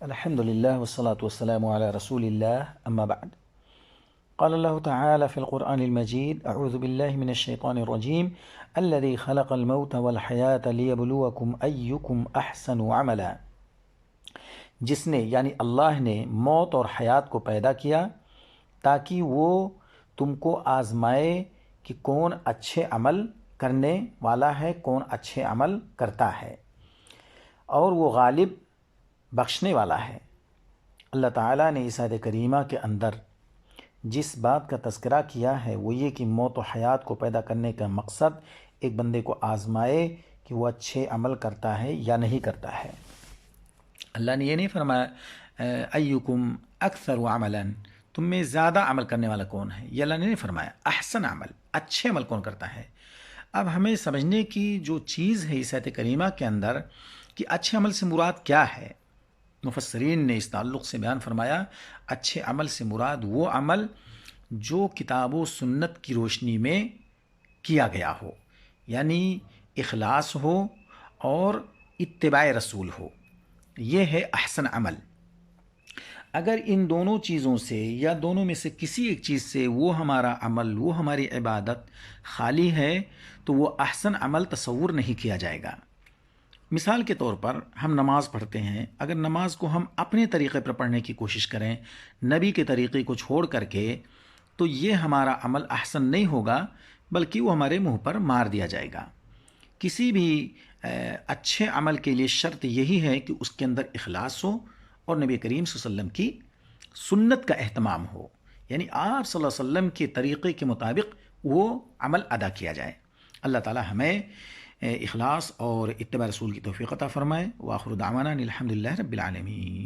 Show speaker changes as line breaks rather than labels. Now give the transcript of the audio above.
الحمد لله والصلاة والسلام على رسول الله أما بعد. قال الله تعالى في القرآن المجيد: أعوذ بالله من الشيطان الرجيم الذي خلق الموت والحياة ليبلوكم أيكم أحسن عملا. جس نے یعنی اللہ نے موت اور حیات کو پیدا کیا تاکہ وہ تم کو آزمائے کہ کون اچھے عمل کرنے والا ہے، کون اچھے عمل کرتا ہے، اور وہ غالب بخشنے والا ہے۔ اللہ تعالیٰ نے اس آیت کریمہ کے اندر جس بات کا تذکرہ کیا ہے وہ یہ کہ موت و حیات کو پیدا کرنے کا مقصد ایک بندے کو آزمائے کہ وہ اچھے عمل کرتا ہے یا نہیں کرتا ہے۔ اللہ نے یہ نہیں فرمایا ایکم اکثر عملا، تم میں زیادہ عمل کرنے والا کون ہے، یہ اللہ نے نہیں فرمایا۔ احسن عمل، اچھے عمل کون کرتا ہے۔ اب ہمیں سمجھنے کی جو چیز ہے اس آیت کریمہ کے اندر کہ اچھے عمل سے مراد کیا ہے، مفسرین نے اس تعلق سے بیان فرمایا اچھے عمل سے مراد وہ عمل جو کتاب و سنت کی روشنی میں کیا گیا ہو، یعنی اخلاص ہو اور اتباع رسول ہو، یہ ہے احسن عمل۔ اگر ان دونوں چیزوں سے یا دونوں میں سے کسی ایک چیز سے وہ ہمارا عمل، وہ ہماری عبادت خالی ہے تو وہ احسن عمل تصور نہیں کیا جائے گا۔ مثال کے طور پر ہم نماز پڑھتے ہیں، اگر نماز کو ہم اپنے طریقے پر پڑھنے کی کوشش کریں نبی کے طریقے کو چھوڑ کر کے، تو یہ ہمارا عمل احسن نہیں ہوگا بلکہ وہ ہمارے منہ پر مار دیا جائے گا۔ کسی بھی اچھے عمل کے لیے شرط یہی ہے کہ اس کے اندر اخلاص ہو اور نبی کریم صلی اللہ علیہ وسلم کی سنت کا اہتمام ہو، یعنی آپ صلی اللہ علیہ وسلم کے طریقے کے مطابق وہ عمل ادا کیا جائے۔ اللہ تعالی ہمیں اخلاص اور اتباع رسول کی توفیق عطا فرمائے۔ وآخر دعوانا الحمد للہ رب العالمین۔